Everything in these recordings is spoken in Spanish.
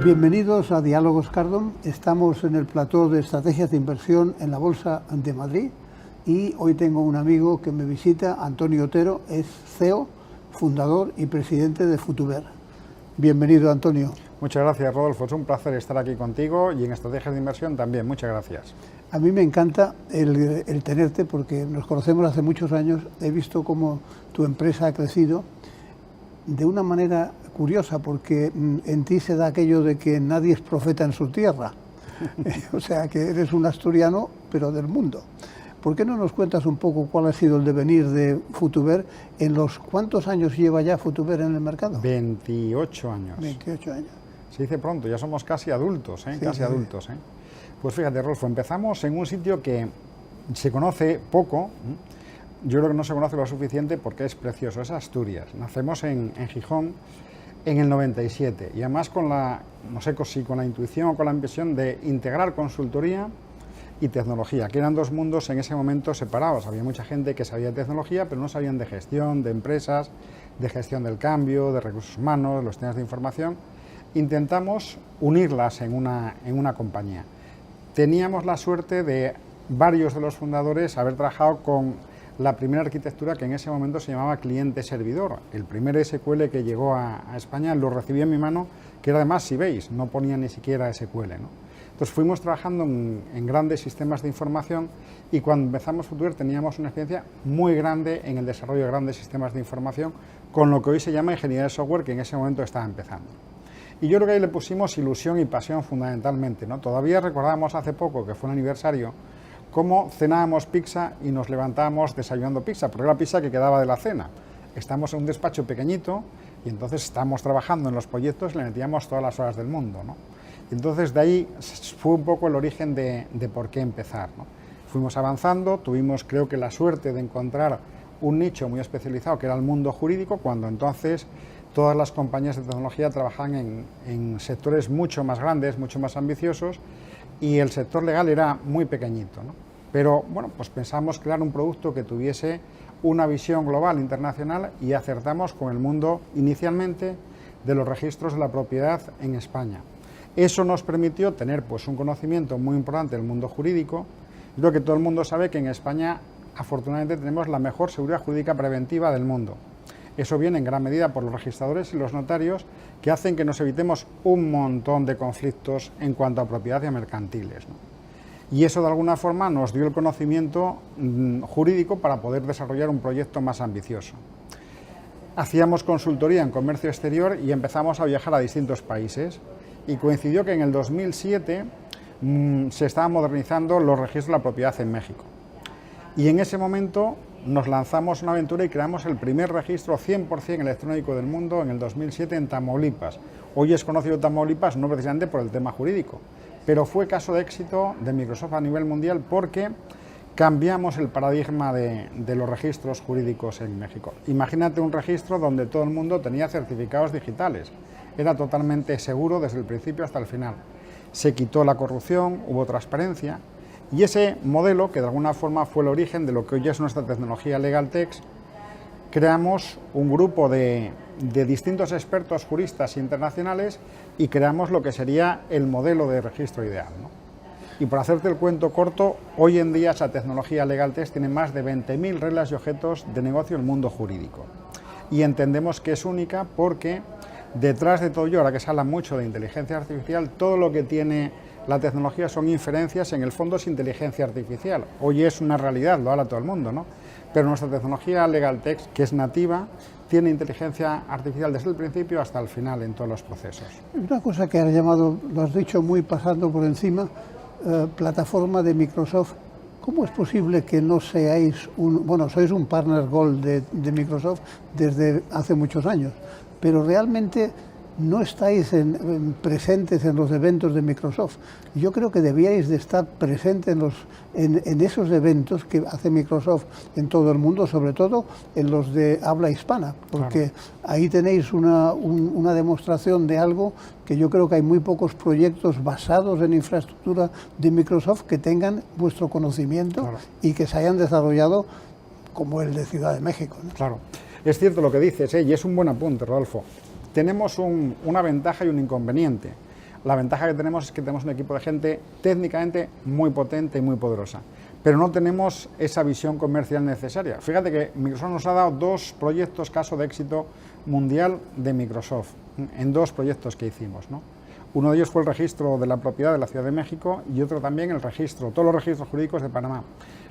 Bienvenidos a Diálogos Cardón. Estamos en el plató de estrategias de inversión en la Bolsa de Madrid y hoy tengo un amigo que me visita, Antonio Otero, es CEO, fundador y presidente de Futuber. Bienvenido, Antonio. Muchas gracias, Rodolfo. Es un placer estar aquí contigo y en estrategias de inversión también. Muchas gracias. A mí me encanta el tenerte porque nos conocemos hace muchos años. He visto cómo tu empresa ha crecido de una manera curiosa, porque en ti se da aquello de que nadie es profeta en su tierra. O sea, que eres un asturiano, pero del mundo. ¿Por qué no nos cuentas un poco cuál ha sido el devenir de Futuber? ¿Cuántos años lleva ya Futuber en el mercado? 28 años. 28 años. Se dice pronto, ya somos casi adultos, ¿eh? Sí, casi sí. adultos. Pues fíjate, Rodolfo, empezamos en un sitio que se conoce poco. Yo creo que no se conoce lo suficiente porque es precioso, es Asturias. Nacemos en Gijón en el 97 y además con la, no sé si con la intuición o con la ambición de integrar consultoría y tecnología, que eran dos mundos en ese momento separados. Había mucha gente que sabía de tecnología, pero no sabían de gestión, de empresas, de gestión del cambio, de recursos humanos, los temas de información. Intentamos unirlas en una compañía. Teníamos la suerte de varios de los fundadores haber trabajado con la primera arquitectura que en ese momento se llamaba cliente-servidor. El primer SQL que llegó a España lo recibí en mi mano, que era además, si veis, no ponía ni siquiera SQL, ¿no? Entonces fuimos trabajando en grandes sistemas de información y cuando empezamos Futuber teníamos una experiencia muy grande en el desarrollo de grandes sistemas de información con lo que hoy se llama ingeniería de software, que en ese momento estaba empezando. Y yo creo que ahí le pusimos ilusión y pasión fundamentalmente, ¿no? Todavía recordábamos hace poco, que fue un aniversario, cómo cenábamos pizza y nos levantábamos desayunando pizza, porque era la pizza que quedaba de la cena. Estamos en un despacho pequeñito y entonces estamos trabajando en los proyectos y le metíamos todas las horas del mundo, ¿no? Y entonces de ahí fue un poco el origen de por qué empezar, ¿no? Fuimos avanzando, tuvimos creo que la suerte de encontrar un nicho muy especializado que era el mundo jurídico, cuando entonces todas las compañías de tecnología trabajaban en sectores mucho más grandes, mucho más ambiciosos, y el sector legal era muy pequeñito, ¿no? Pero bueno, pues pensamos crear un producto que tuviese una visión global, internacional, y acertamos con el mundo inicialmente de los registros de la propiedad en España. Eso nos permitió tener pues un conocimiento muy importante del mundo jurídico. Yo creo que todo el mundo sabe que en España afortunadamente tenemos la mejor seguridad jurídica preventiva del mundo. Eso viene en gran medida por los registradores y los notarios, que hacen que nos evitemos un montón de conflictos en cuanto a propiedad y a mercantiles, ¿no? Y eso de alguna forma nos dio el conocimiento jurídico para poder desarrollar un proyecto más ambicioso. Hacíamos consultoría en comercio exterior y empezamos a viajar a distintos países, y coincidió que en el 2007 se estaban modernizando los registros de la propiedad en México. Y en ese momento nos lanzamos una aventura y creamos el primer registro 100% electrónico del mundo en el 2007 en Tamaulipas. Hoy es conocido Tamaulipas no precisamente por el tema jurídico, pero fue caso de éxito de Microsoft a nivel mundial porque cambiamos el paradigma de los registros jurídicos en México. Imagínate un registro donde todo el mundo tenía certificados digitales. Era totalmente seguro desde el principio hasta el final. Se quitó la corrupción, hubo transparencia. Y ese modelo, que de alguna forma fue el origen de lo que hoy es nuestra tecnología LegalTech, creamos un grupo de distintos expertos juristas internacionales y creamos lo que sería el modelo de registro ideal, ¿no? Y por hacerte el cuento corto, hoy en día esa tecnología LegalTech tiene más de 20.000 reglas y objetos de negocio en el mundo jurídico. Y entendemos que es única porque detrás de todo ello, ahora que se habla mucho de inteligencia artificial, todo lo que tiene la tecnología son inferencias, en el fondo es inteligencia artificial. Hoy es una realidad, lo habla todo el mundo, ¿no? Pero nuestra tecnología LegalTech, que es nativa, tiene inteligencia artificial desde el principio hasta el final en todos los procesos. Una cosa que has llamado, lo has dicho muy pasando por encima, plataforma de Microsoft. ¿Cómo es posible que no seáis sois un partner Gold de Microsoft desde hace muchos años, pero realmente no estáis presentes en los eventos de Microsoft? Yo creo que debíais de estar presentes en esos eventos que hace Microsoft en todo el mundo, sobre todo en los de habla hispana, porque claro, ahí tenéis una demostración de algo que yo creo que hay muy pocos proyectos basados en infraestructura de Microsoft que tengan vuestro conocimiento, claro, y que se hayan desarrollado como el de Ciudad de México, ¿no? Claro, es cierto lo que dices, y es un buen apunte, Rodolfo. Tenemos una ventaja y un inconveniente. la ventaja que tenemos es que tenemos un equipo de gente técnicamente muy potente y muy poderosa, pero no tenemos esa visión comercial necesaria. Fíjate que Microsoft nos ha dado 2 proyectos caso de éxito mundial de Microsoft, en 2 proyectos que hicimos, ¿no? Uno de ellos fue el registro de la propiedad de la Ciudad de México y otro también el registro, todos los registros jurídicos de Panamá.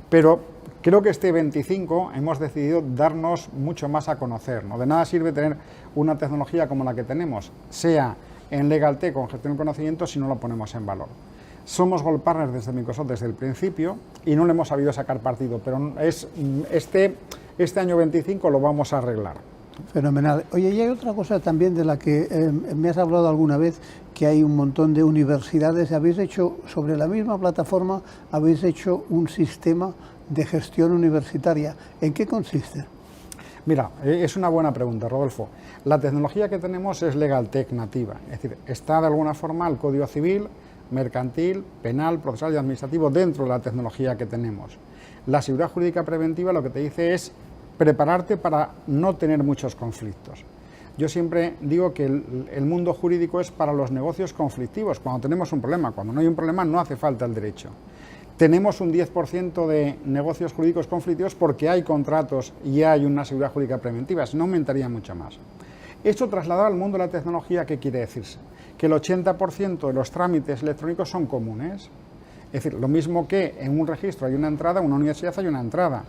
Pero creo que este 25 hemos decidido darnos mucho más a conocer, ¿no? De nada sirve tener una tecnología como la que tenemos, sea en LegalTech o en gestión del conocimiento, si no lo ponemos en valor. Somos Gold Partners desde Microsoft desde el principio y no le hemos sabido sacar partido, pero este año 25 lo vamos a arreglar. Fenomenal. Oye, y hay otra cosa también de la que me has hablado alguna vez, que hay un montón de universidades. Habéis hecho, sobre la misma plataforma, habéis hecho un sistema de gestión universitaria. ¿En qué consiste? Mira, es una buena pregunta, Rodolfo. La tecnología que tenemos es LegalTech nativa, es decir, está de alguna forma el Código Civil, mercantil, penal, procesal y administrativo dentro de la tecnología que tenemos. La seguridad jurídica preventiva lo que te dice es prepararte para no tener muchos conflictos. Yo siempre digo que el mundo jurídico es para los negocios conflictivos, cuando tenemos un problema. Cuando no hay un problema no hace falta el derecho. Tenemos un 10% de negocios jurídicos conflictivos porque hay contratos y hay una seguridad jurídica preventiva, si no aumentaría mucho más. Esto trasladado al mundo de la tecnología, ¿qué quiere decirse? Que el 80% de los trámites electrónicos son comunes. Es decir, lo mismo que en un registro hay una entrada, en una universidad hay una entrada.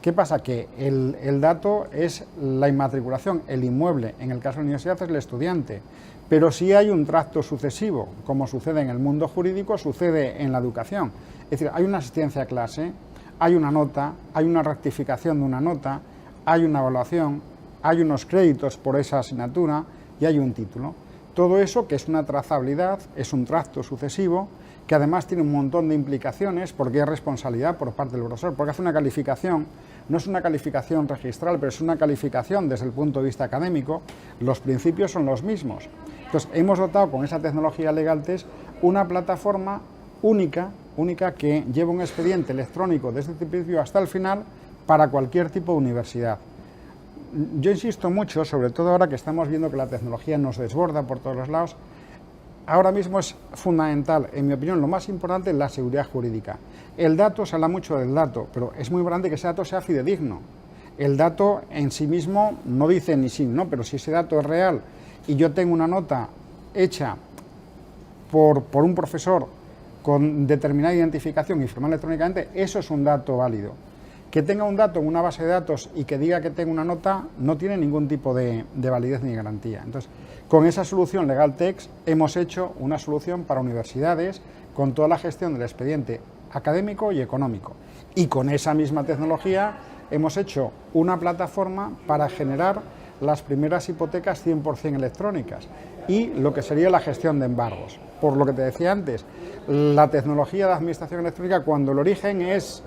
¿Qué pasa? Que el dato es la inmatriculación, el inmueble, en el caso de la universidad es el estudiante, pero si hay un tracto sucesivo, como sucede en el mundo jurídico, sucede en la educación. Es decir, hay una asistencia a clase, hay una nota, hay una rectificación de una nota, hay una evaluación, hay unos créditos por esa asignatura y hay un título. Todo eso, que es una trazabilidad, es un tracto sucesivo, que además tiene un montón de implicaciones porque hay responsabilidad por parte del profesor, porque hace una calificación, no es una calificación registral, pero es una calificación desde el punto de vista académico, los principios son los mismos. Entonces, hemos dotado con esa tecnología LegalTech una plataforma única que lleva un expediente electrónico desde el principio hasta el final para cualquier tipo de universidad. Yo insisto mucho, sobre todo ahora que estamos viendo que la tecnología nos desborda por todos los lados. Ahora mismo es fundamental, en mi opinión, lo más importante es la seguridad jurídica. El dato, se habla mucho del dato, pero es muy importante que ese dato sea fidedigno. El dato en sí mismo no dice ni sí, no, pero si ese dato es real y yo tengo una nota hecha por un profesor con determinada identificación y firmada electrónicamente, eso es un dato válido. Que tenga un dato en una base de datos y que diga que tengo una nota no tiene ningún tipo de validez ni garantía. Entonces, con esa solución LegalTech hemos hecho una solución para universidades con toda la gestión del expediente académico y económico. Y con esa misma tecnología hemos hecho una plataforma para generar las primeras hipotecas 100% electrónicas y lo que sería la gestión de embargos. Por lo que te decía antes, la tecnología de administración electrónica, cuando el origen es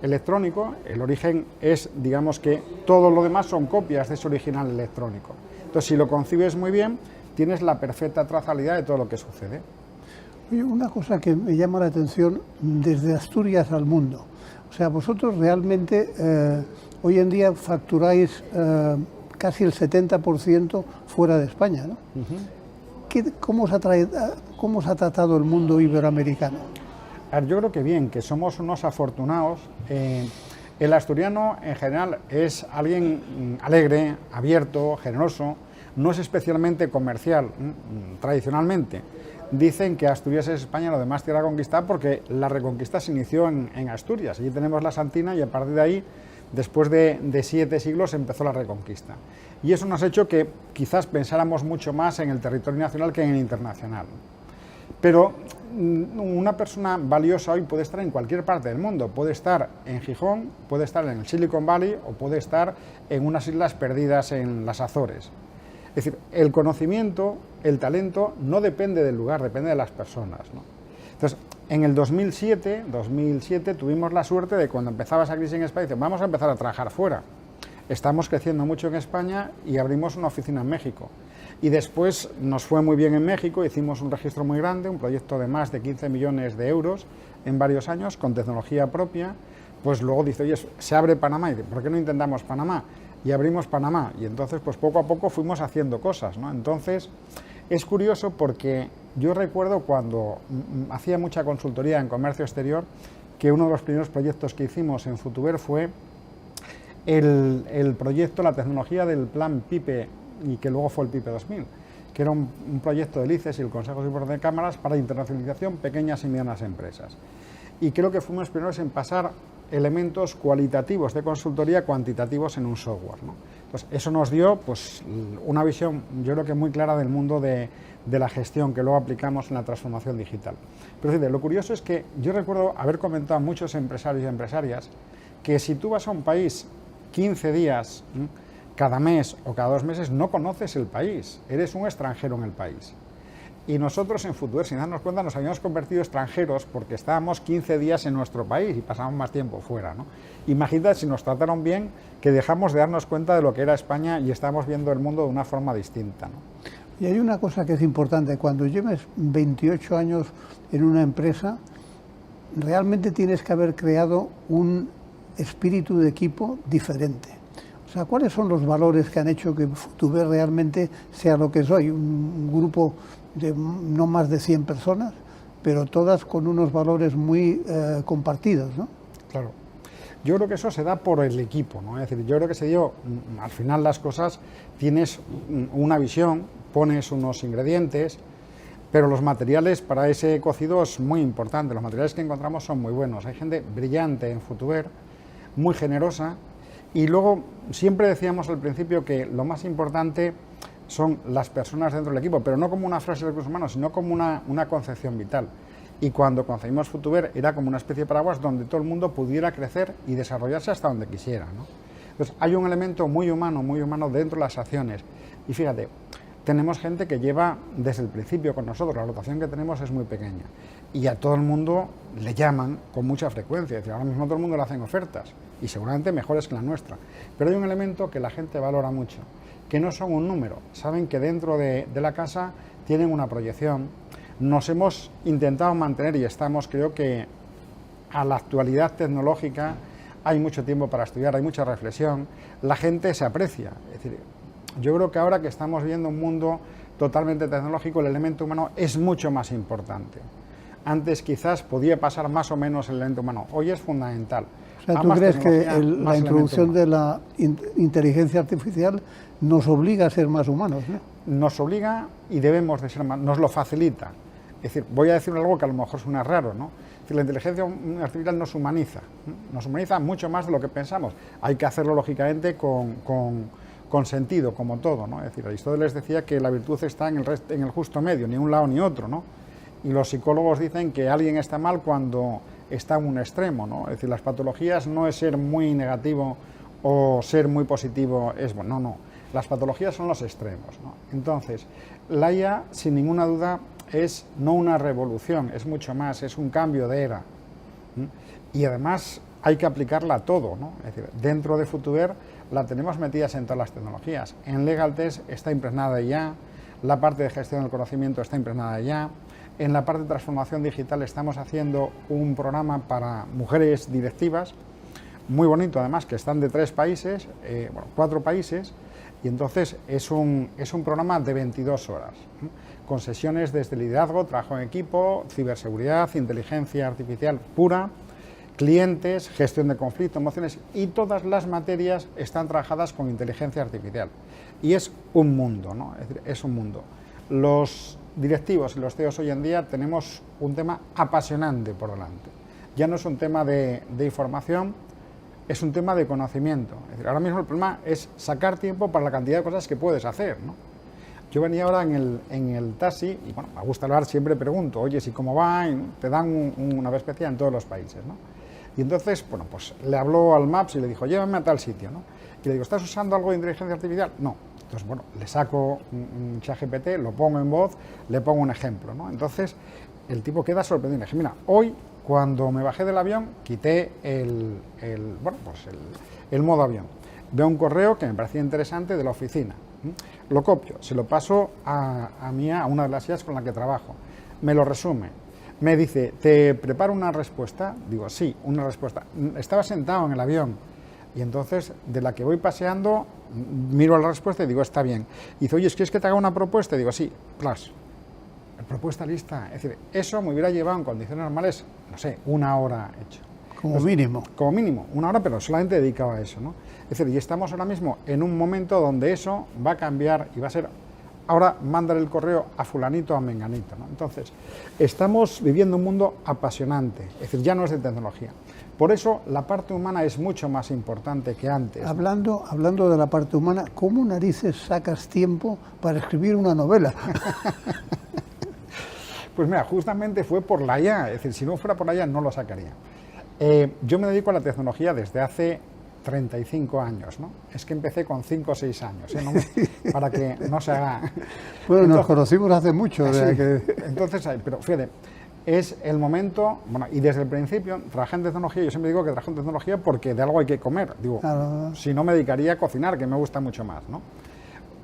electrónico, el origen es, digamos que todo lo demás son copias de ese original electrónico. Entonces, si lo concibes muy bien, tienes la perfecta trazabilidad de todo lo que sucede. Oye, una cosa que me llama la atención, desde Asturias al mundo. O sea, vosotros realmente hoy en día facturáis casi el 70% fuera de España, ¿no? ¿Cómo os ha tratado el mundo iberoamericano? Yo creo que bien, que somos unos afortunados. El asturiano en general es alguien alegre, abierto, generoso, no es especialmente comercial, tradicionalmente. Dicen que Asturias es España, lo demás tierra conquistada, porque la reconquista se inició en Asturias. Allí tenemos la Santina y a partir de ahí, después de 7 siglos, empezó la reconquista. Y eso nos ha hecho que quizás pensáramos mucho más en el territorio nacional que en el internacional. Pero una persona valiosa hoy puede estar en cualquier parte del mundo, puede estar en Gijón, puede estar en el Silicon Valley o puede estar en unas islas perdidas en las Azores. Es decir, el conocimiento, el talento no depende del lugar, depende de las personas, ¿no? Entonces, en el 2007 tuvimos la suerte de cuando empezaba esa crisis en España, decir, vamos a empezar a trabajar fuera. Estamos creciendo mucho en España y abrimos una oficina en México. Y después nos fue muy bien en México, hicimos un registro muy grande, un proyecto de más de 15 millones de euros en varios años, con tecnología propia. Pues luego dice, oye, se abre Panamá, y dice, ¿por qué no intentamos Panamá? Y abrimos Panamá, y entonces pues poco a poco fuimos haciendo cosas, ¿no? Entonces, Es curioso porque yo recuerdo cuando hacía mucha consultoría en comercio exterior, que uno de los primeros proyectos que hicimos en Futuver fue el proyecto, la tecnología del plan PIPE, y que luego fue el PIPE 2000, que era un proyecto del ICES y el Consejo Superior de Cámaras para internacionalización pequeñas y medianas empresas. Y creo que fuimos los primeros en pasar elementos cualitativos de consultoría cuantitativos en un software, ¿no? Entonces, eso nos dio pues, una visión, yo creo que muy clara del mundo de la gestión que luego aplicamos en la transformación digital. Pero lo curioso es que yo recuerdo haber comentado a muchos empresarios y empresarias que si tú vas a un país 15 días cada mes o cada 2 meses, no conoces el país, eres un extranjero en el país. Y nosotros en Futuver, sin darnos cuenta, nos habíamos convertido extranjeros porque estábamos 15 días en nuestro país y pasábamos más tiempo fuera, ¿no? Imagínate si nos trataron bien, que dejamos de darnos cuenta de lo que era España y estamos viendo el mundo de una forma distinta, ¿no? Y hay una cosa que es importante, cuando lleves 28 años en una empresa, realmente tienes que haber creado un espíritu de equipo diferente. O sea, ¿cuáles son los valores que han hecho que Futuver realmente sea lo que es hoy? Un grupo de no más de 100 personas, pero todas con unos valores muy compartidos, ¿no? Claro. Yo creo que eso se da por el equipo, ¿no? Es decir, yo creo que se dio, al final las cosas, tienes una visión, pones unos ingredientes, pero los materiales para ese cocido es muy importante, los materiales que encontramos son muy buenos, hay gente brillante en Futuver, muy generosa, y luego siempre decíamos al principio que lo más importante son las personas dentro del equipo, pero no como una frase de recursos humanos, sino como una concepción vital. Y cuando concebimos Futuver era como una especie de paraguas donde todo el mundo pudiera crecer y desarrollarse hasta donde quisiera, ¿no? Entonces hay un elemento muy humano dentro de las acciones. Y fíjate, tenemos gente que lleva desde el principio con nosotros, la rotación que tenemos es muy pequeña. Y a todo el mundo le llaman con mucha frecuencia, es decir, ahora mismo a todo el mundo le hacen ofertas, y seguramente mejores que la nuestra. Pero hay un elemento que la gente valora mucho, que no son un número, saben que dentro de la casa tienen una proyección. Nos hemos intentado mantener y estamos, creo que a la actualidad tecnológica hay mucho tiempo para estudiar, hay mucha reflexión, la gente se aprecia. Es decir, yo creo que ahora que estamos viviendo un mundo totalmente tecnológico, el elemento humano es mucho más importante. Antes quizás podía pasar más o menos el elemento humano, hoy es fundamental. O sea, ¿tú crees que la introducción de la inteligencia artificial nos obliga a ser más humanos, ¿no? Nos obliga y debemos de ser más, nos lo facilita. Es decir, voy a decir algo que a lo mejor suena raro, ¿no? Es decir, la inteligencia artificial nos humaniza mucho más de lo que pensamos. Hay que hacerlo, lógicamente, con sentido, como todo, ¿no? Es decir, Aristóteles decía que la virtud está en el justo medio, ni un lado ni otro, ¿no? Y los psicólogos dicen que alguien está mal cuando está en un extremo, ¿no? Es decir, las patologías no es ser muy negativo o ser muy positivo, es bueno, no. Las patologías son los extremos, ¿no? Entonces, la IA, sin ninguna duda, es no una revolución, es mucho más, es un cambio de era. Y además hay que aplicarla a todo, ¿no? Es decir, dentro de Futuver la tenemos metidas en todas las tecnologías. En LegalTest está impregnada de IA, la parte de gestión del conocimiento está impregnada de IA, en la parte de transformación digital estamos haciendo un programa para mujeres directivas, muy bonito además, que están de 3 países, 4 países, y entonces es un programa de 22 horas, con sesiones desde liderazgo, trabajo en equipo, ciberseguridad, inteligencia artificial pura, clientes, gestión de conflictos, emociones, y todas las materias están trabajadas con inteligencia artificial. Y es un mundo, ¿no? Es decir, es un mundo. Los directivos y los CEOs hoy en día tenemos un tema apasionante por delante. Ya no es un tema de información, es un tema de conocimiento. Es decir, ahora mismo el problema es sacar tiempo para la cantidad de cosas que puedes hacer, ¿no? Yo venía ahora en el taxi y bueno, me gusta hablar, siempre pregunto, oye, ¿y cómo va? Y te dan una vez especial en todos los países, ¿no? Y entonces, bueno, pues le habló al Maps y le dijo, llévame a tal sitio, ¿no? Y le digo, ¿estás usando algo de inteligencia artificial? No. Entonces, bueno, le saco un ChatGPT, lo pongo en voz, le pongo un ejemplo, ¿no? Entonces, el tipo queda sorprendido. Le dije, mira, hoy, cuando me bajé del avión, quité el modo avión. Veo un correo que me parecía interesante de la oficina. Lo copio, se lo paso a una de las IAs con la que trabajo. Me lo resume. Me dice, ¿te preparo una respuesta? Digo, sí, una respuesta. Estaba sentado en el avión. Y entonces, de la que voy paseando, miro la respuesta y digo, está bien. Y dice, oye, ¿quieres que te haga una propuesta? Y digo, sí, plus. Propuesta lista. Es decir, eso me hubiera llevado en condiciones normales, no sé, 1 hora hecho. Como mínimo. Como mínimo, 1 hora, pero solamente dedicado a eso, ¿no? Es decir, y estamos ahora mismo en un momento donde eso va a cambiar y va a ser, ahora mándale el correo a fulanito o a menganito, ¿no? Entonces, estamos viviendo un mundo apasionante, es decir, ya no es de tecnología. Por eso la parte humana es mucho más importante que antes, ¿no? Hablando de la parte humana, ¿cómo narices sacas tiempo para escribir una novela? Pues mira, justamente fue por la IA, es decir, si no fuera por la IA no lo sacaría. Yo me dedico a la tecnología desde hace 35 años, ¿no? Es que empecé con 5 o 6 años, ¿eh? No, para que no se haga... Bueno, entonces, nos conocimos hace mucho. Sí, que... Entonces, pero fíjate, es el momento, bueno, y desde el principio trabajé en tecnología, yo siempre digo que trabajo en tecnología porque de algo hay que comer, digo, claro. Si no me dedicaría a cocinar, que me gusta mucho más, ¿no?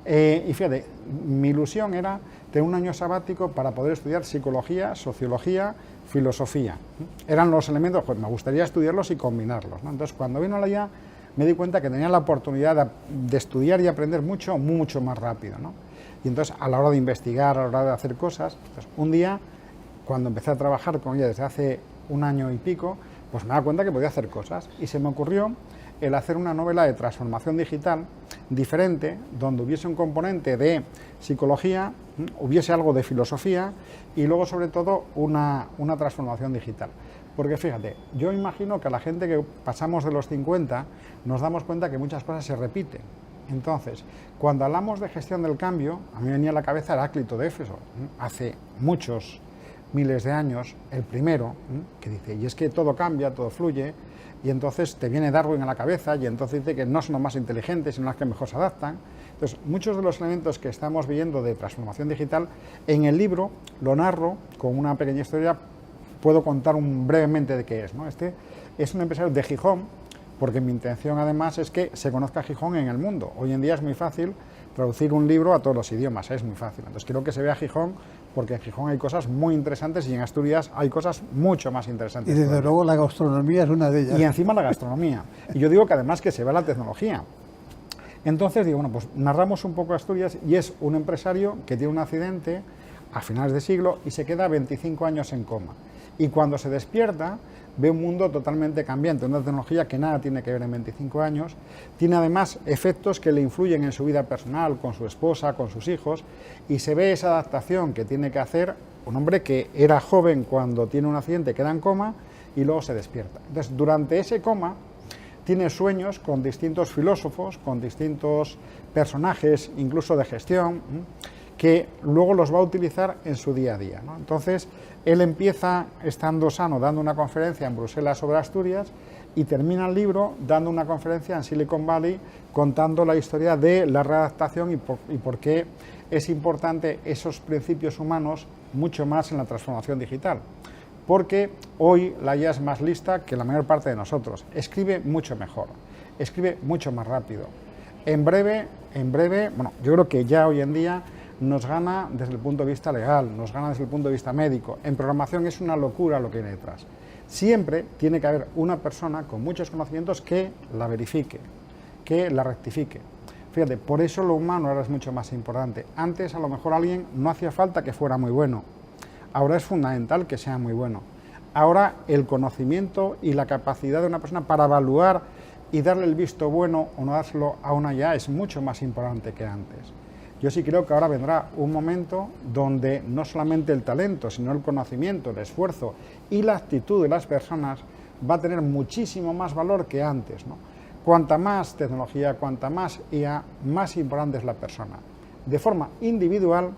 Y fíjate, mi ilusión era tener un año sabático para poder estudiar psicología, sociología, filosofía. Eran los elementos, pues me gustaría estudiarlos y combinarlos, ¿no? Entonces, cuando vino la IA, me di cuenta que tenía la oportunidad de estudiar y aprender mucho más rápido, ¿no? Y entonces, a la hora de investigar, a la hora de hacer cosas, pues, un día, cuando empecé a trabajar con ella desde hace 1 año y pico, pues me daba cuenta que podía hacer cosas. Y se me ocurrió el hacer una novela de transformación digital diferente, donde hubiese un componente de psicología, hubiese algo de filosofía y luego, sobre todo, una transformación digital. Porque fíjate, yo imagino que a la gente que pasamos de los 50 nos damos cuenta que muchas cosas se repiten. Entonces, cuando hablamos de gestión del cambio, a mí me venía a la cabeza Heráclito de Éfeso, hace muchos miles de años, el primero, que dice, y es que todo cambia, todo fluye, y entonces te viene Darwin a la cabeza, y entonces dice que no son los más inteligentes, sino los que mejor se adaptan. Entonces, muchos de los elementos que estamos viendo de transformación digital, en el libro lo narro con una pequeña historia, puedo contar brevemente de qué es, ¿no? Este es un empresario de Gijón, porque mi intención además es que se conozca Gijón en el mundo. Hoy en día es muy fácil traducir un libro a todos los idiomas, es muy fácil. Entonces quiero que se vea Gijón, porque en Gijón hay cosas muy interesantes y en Asturias hay cosas mucho más interesantes. Y desde luego la gastronomía es una de ellas. Y encima la gastronomía. Y yo digo que además que se vea la tecnología. Entonces digo, bueno, pues narramos un poco Asturias y es un empresario que tiene un accidente a finales de siglo y se queda 25 años en coma. Y cuando se despierta ve un mundo totalmente cambiante, una tecnología que nada tiene que ver en 25 años, tiene además efectos que le influyen en su vida personal, con su esposa, con sus hijos, y se ve esa adaptación que tiene que hacer un hombre que era joven cuando tiene un accidente, queda en coma y luego se despierta. Entonces, durante ese coma, tiene sueños con distintos filósofos, con distintos personajes, incluso de gestión, que luego los va a utilizar en su día a día, ¿no? Entonces, él empieza estando sano, dando una conferencia en Bruselas sobre Asturias y termina el libro dando una conferencia en Silicon Valley contando la historia de la readaptación y por qué es importante esos principios humanos mucho más en la transformación digital. Porque hoy la IA es más lista que la mayor parte de nosotros, escribe mucho mejor, escribe mucho más rápido. En breve, bueno, yo creo que ya hoy en día nos gana desde el punto de vista legal, nos gana desde el punto de vista médico. En programación es una locura lo que hay detrás. Siempre tiene que haber una persona con muchos conocimientos que la verifique, que la rectifique. Fíjate, por eso lo humano ahora es mucho más importante. Antes a lo mejor alguien no hacía falta que fuera muy bueno. Ahora es fundamental que sea muy bueno. Ahora el conocimiento y la capacidad de una persona para evaluar y darle el visto bueno o no dárselo a una IA es mucho más importante que antes. Yo sí creo que ahora vendrá un momento donde no solamente el talento, sino el conocimiento, el esfuerzo y la actitud de las personas va a tener muchísimo más valor que antes, ¿no? Cuanta más tecnología, cuanta más IA, más importante es la persona, de forma individual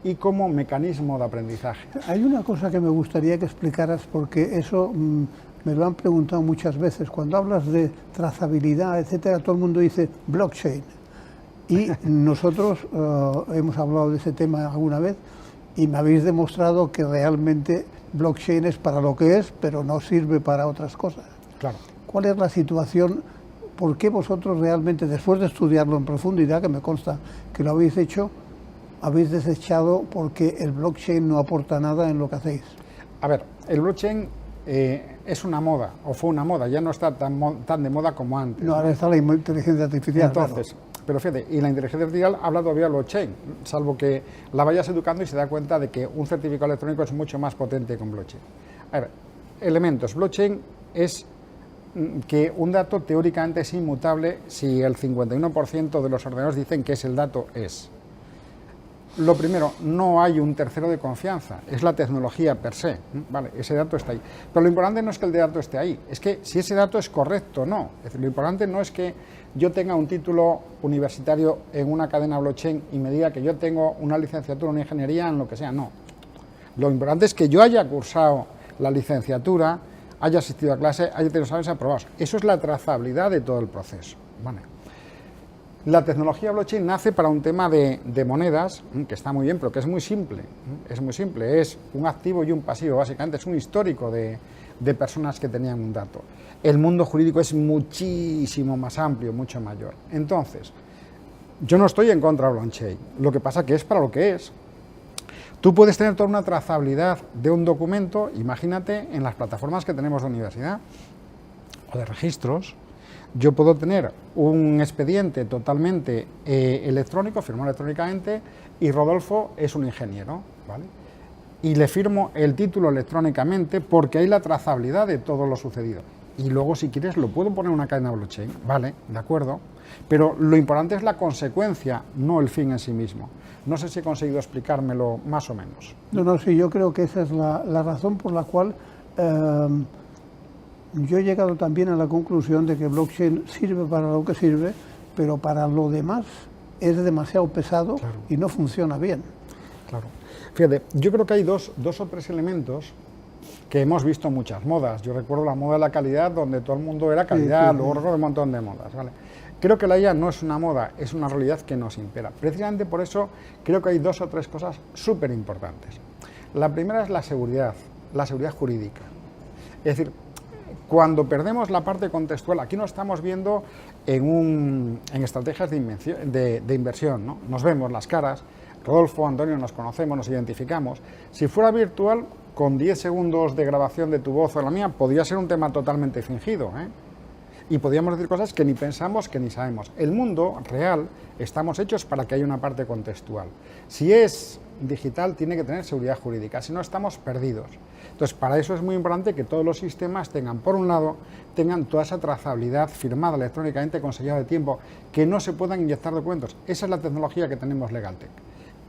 y como mecanismo de aprendizaje. Hay una cosa que me gustaría que explicaras, porque eso me lo han preguntado muchas veces. Cuando hablas de trazabilidad, etcétera, todo el mundo dice blockchain. Y nosotros hemos hablado de ese tema alguna vez y me habéis demostrado que realmente blockchain es para lo que es, pero no sirve para otras cosas. Claro. ¿Cuál es la situación? ¿Por qué vosotros realmente, después de estudiarlo en profundidad, que me consta que lo habéis hecho, habéis desechado porque el blockchain no aporta nada en lo que hacéis? A ver, el blockchain es una moda, o fue una moda, ya no está tan de moda como antes. No, ahora está la inteligencia artificial. Entonces, claro. Pero fíjate, y la inteligencia artificial habla todavía de blockchain, salvo que la vayas educando y se da cuenta de que un certificado electrónico es mucho más potente que un blockchain. A ver, elementos. Blockchain es que un dato teóricamente es inmutable si el 51% de los ordenadores dicen que ese dato es. Lo primero, no hay un tercero de confianza, es la tecnología per se, vale, ese dato está ahí. Pero lo importante no es que el dato esté ahí, es que si ese dato es correcto o no. Es decir, lo importante no es que yo tenga un título universitario en una cadena blockchain y me diga que yo tengo una licenciatura, una ingeniería en lo que sea, no. Lo importante es que yo haya cursado la licenciatura, haya asistido a clase, haya tenido exámenes aprobados. Eso es la trazabilidad de todo el proceso, ¿vale? La tecnología blockchain nace para un tema de monedas, que está muy bien, pero que es muy simple. Es muy simple, es un activo y un pasivo, básicamente es un histórico de personas que tenían un dato. El mundo jurídico es muchísimo más amplio, mucho mayor. Entonces, yo no estoy en contra de blockchain, lo que pasa que es para lo que es. Tú puedes tener toda una trazabilidad de un documento, imagínate, en las plataformas que tenemos de universidad o de registros. Yo puedo tener un expediente totalmente electrónico, firmado electrónicamente, y Rodolfo es un ingeniero, ¿vale? Y le firmo el título electrónicamente porque hay la trazabilidad de todo lo sucedido. Y luego, si quieres, lo puedo poner en una cadena blockchain, ¿vale? De acuerdo. Pero lo importante es la consecuencia, no el fin en sí mismo. No sé si he conseguido explicármelo más o menos. No, sí, yo creo que esa es la razón por la cual yo he llegado también a la conclusión de que blockchain sirve para lo que sirve, pero para lo demás es demasiado pesado, claro, y no funciona bien. Claro. Fíjate, yo creo que hay dos o tres elementos que hemos visto en muchas modas. Yo recuerdo la moda de la calidad, donde todo el mundo era calidad, sí. Luego recuerdo un montón de modas, ¿vale? Creo que la IA no es una moda, es una realidad que nos impera. Precisamente por eso creo que hay dos o tres cosas súper importantes. La primera es la seguridad jurídica. Es decir, cuando perdemos la parte contextual, aquí nos estamos viendo en estrategias de inversión, ¿no? Nos vemos las caras, Rodolfo, Antonio, nos conocemos, nos identificamos. Si fuera virtual, con 10 segundos de grabación de tu voz o la mía, podría ser un tema totalmente fingido, ¿eh? Y podríamos decir cosas que ni pensamos, que ni sabemos. El mundo real, estamos hechos para que haya una parte contextual. Si es digital, tiene que tener seguridad jurídica, si no estamos perdidos. Entonces, para eso es muy importante que todos los sistemas tengan, por un lado, tengan toda esa trazabilidad firmada electrónicamente con sellado de tiempo, que no se puedan inyectar documentos. Esa es la tecnología que tenemos Legaltech.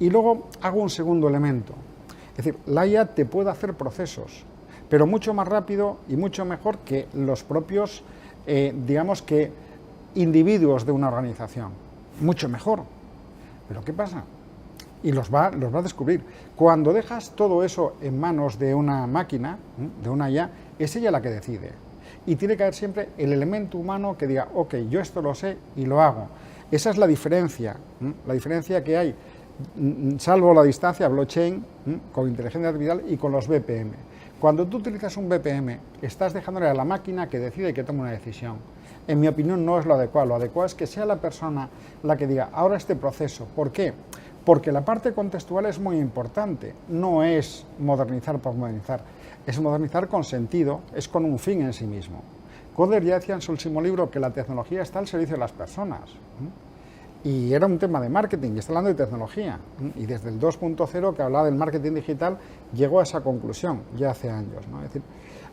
Y luego hago un segundo elemento. Es decir, la IA te puede hacer procesos, pero mucho más rápido y mucho mejor que los propios, digamos que, individuos de una organización. Mucho mejor. ¿Pero qué pasa? Y los va a descubrir. Cuando dejas todo eso en manos de una máquina, de una IA, es ella la que decide. Y tiene que haber siempre el elemento humano que diga, ok, yo esto lo sé y lo hago. Esa es la diferencia que hay, salvo la distancia, blockchain, con inteligencia artificial y con los BPM. Cuando tú utilizas un BPM, estás dejándole a la máquina que decide y que tome una decisión. En mi opinión no es lo adecuado es que sea la persona la que diga, ahora este proceso. ¿Por qué? Porque la parte contextual es muy importante, no es modernizar por modernizar, es modernizar con sentido, es con un fin en sí mismo. Coder ya decía en su último libro que la tecnología está al servicio de las personas, y era un tema de marketing, y está hablando de tecnología, y desde el 2.0, que hablaba del marketing digital, llegó a esa conclusión ya hace años, ¿no? Es decir,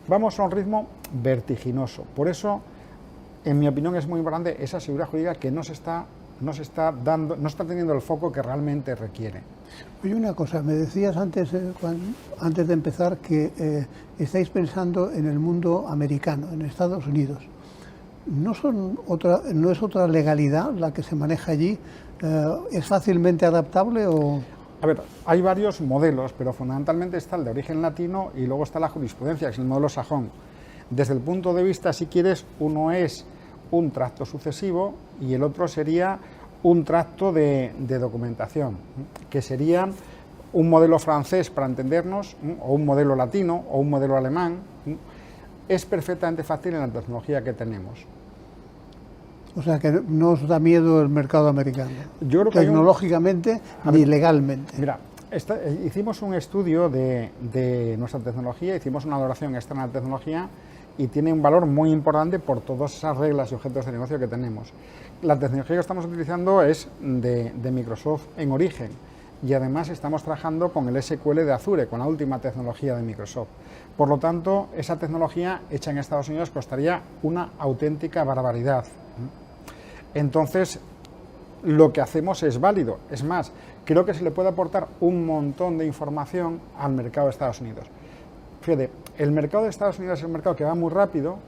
vamos a un ritmo vertiginoso, por eso, en mi opinión, es muy importante esa seguridad jurídica que no se está teniendo el foco que realmente requiere. Oye, una cosa, me decías antes de empezar que estáis pensando en el mundo americano, en Estados Unidos. ¿No es otra legalidad la que se maneja allí? ¿Es fácilmente adaptable o...? A ver, hay varios modelos, pero fundamentalmente está el de origen latino y luego está la jurisprudencia, que es el modelo sajón. Desde el punto de vista, si quieres, uno es un tracto sucesivo y el otro sería un tracto de documentación, que sería un modelo francés, para entendernos, o un modelo latino, o un modelo alemán. Es perfectamente fácil en la tecnología que tenemos. O sea, que no os da miedo el mercado americano, yo creo que tecnológicamente ni legalmente. Mira, Hicimos un estudio de nuestra tecnología, hicimos una valoración externa de tecnología y tiene un valor muy importante por todas esas reglas y objetos de negocio que tenemos. La tecnología que estamos utilizando es de Microsoft en origen y además estamos trabajando con el SQL de Azure, con la última tecnología de Microsoft. Por lo tanto, esa tecnología hecha en Estados Unidos costaría una auténtica barbaridad. Entonces, lo que hacemos es válido. Es más, creo que se le puede aportar un montón de información al mercado de Estados Unidos. Fíjate, el mercado de Estados Unidos es un mercado que va muy rápido,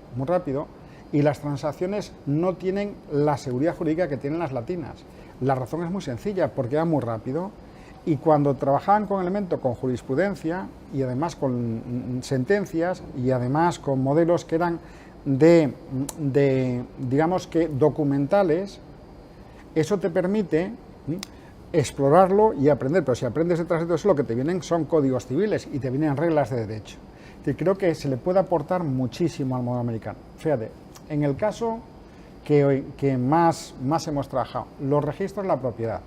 y las transacciones no tienen la seguridad jurídica que tienen las latinas. La razón es muy sencilla, porque va muy rápido, y cuando trabajaban con elementos con jurisprudencia, y además con sentencias, y además con modelos que eran digamos que documentales, eso te permite explorarlo y aprender, pero si aprendes detrás de todo eso, lo que te vienen son códigos civiles y te vienen reglas de derecho. Y creo que se le puede aportar muchísimo al modelo americano. Fíjate, en el caso que más hemos trabajado, los registros de la propiedad.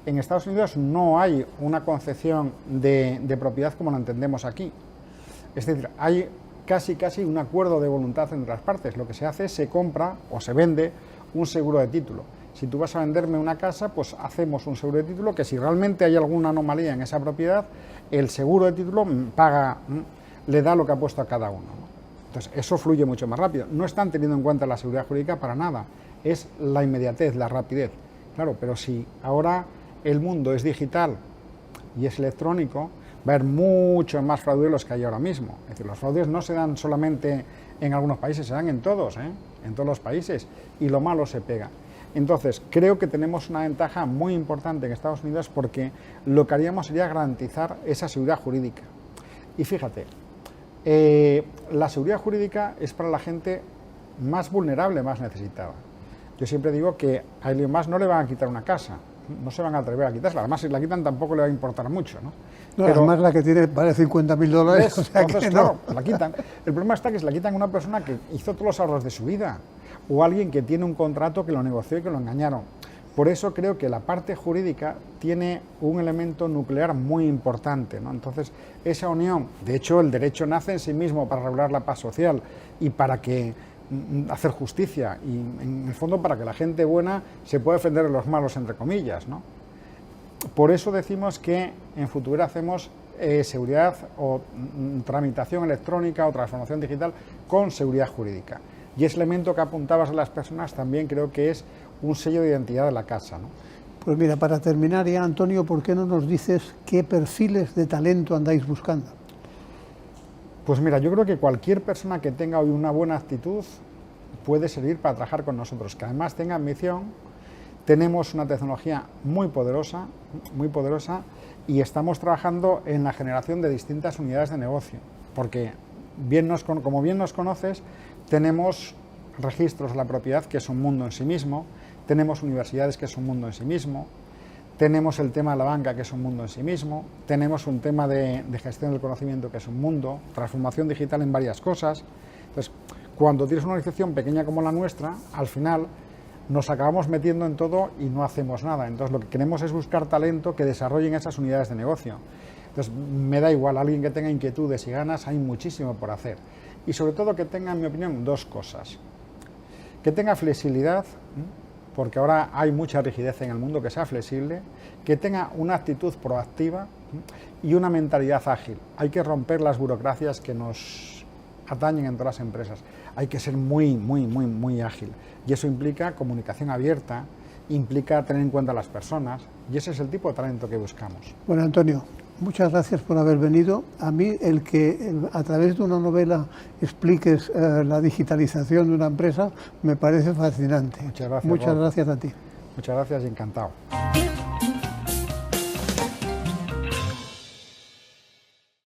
En Estados Unidos no hay una concepción de propiedad como la entendemos aquí. Es decir, hay casi un acuerdo de voluntad entre las partes. Lo que se hace es se compra o se vende un seguro de título. Si tú vas a venderme una casa, pues hacemos un seguro de título que si realmente hay alguna anomalía en esa propiedad, el seguro de título paga, le da lo que ha puesto a cada uno. Entonces, eso fluye mucho más rápido. No están teniendo en cuenta la seguridad jurídica para nada. Es la inmediatez, la rapidez. Claro, pero si ahora el mundo es digital y es electrónico, va a haber muchos más fraudes de los que hay ahora mismo. Es decir, los fraudes no se dan solamente en algunos países, se dan en todos los países, y lo malo se pega. Entonces, creo que tenemos una ventaja muy importante en Estados Unidos porque lo que haríamos sería garantizar esa seguridad jurídica. Y fíjate, la seguridad jurídica es para la gente más vulnerable, más necesitada. Yo siempre digo que a Elon Musk no le van a quitar una casa, no se van a atrever a quitársela, además si la quitan tampoco le va a importar mucho, ¿no? No, pero además la que tiene vale $50.000, o sea entonces, que no. claro, la quitan. El problema está que se la quitan a una persona que hizo todos los ahorros de su vida, o alguien que tiene un contrato que lo negoció y que lo engañaron. Por eso creo que la parte jurídica tiene un elemento nuclear muy importante, ¿no? Entonces, esa unión, de hecho, el derecho nace en sí mismo para regular la paz social y para hacer justicia, y en el fondo para que la gente buena se pueda defender de los malos, entre comillas, ¿no? Por eso decimos que en Futura hacemos seguridad o tramitación electrónica o transformación digital con seguridad jurídica. Y ese elemento que apuntabas a las personas también creo que es un sello de identidad de la casa, ¿no? Pues mira, para terminar ya, Antonio, ¿por qué no nos dices qué perfiles de talento andáis buscando? Pues mira, yo creo que cualquier persona que tenga hoy una buena actitud puede servir para trabajar con nosotros, que además tenga ambición. Tenemos una tecnología muy poderosa, y estamos trabajando en la generación de distintas unidades de negocio, porque como bien nos conoces, tenemos registros de la propiedad, que es un mundo en sí mismo, tenemos universidades, que es un mundo en sí mismo, tenemos el tema de la banca, que es un mundo en sí mismo, tenemos un tema de gestión del conocimiento, que es un mundo, transformación digital en varias cosas. Entonces, cuando tienes una organización pequeña como la nuestra, al final nos acabamos metiendo en todo y no hacemos nada. Entonces, lo que queremos es buscar talento que desarrollen esas unidades de negocio. Entonces, me da igual, alguien que tenga inquietudes y ganas, hay muchísimo por hacer. Y sobre todo que tenga, en mi opinión, dos cosas. Que tenga flexibilidad, porque ahora hay mucha rigidez en el mundo, que sea flexible, que tenga una actitud proactiva y una mentalidad ágil. Hay que romper las burocracias que nos atañen en todas las empresas. Hay que ser muy ágil. Y eso implica comunicación abierta, implica tener en cuenta a las personas, y ese es el tipo de talento que buscamos. Bueno, Antonio, muchas gracias por haber venido. A mí el que a través de una novela expliques la digitalización de una empresa me parece fascinante. Muchas gracias. Muchas gracias a ti. Muchas gracias y encantado.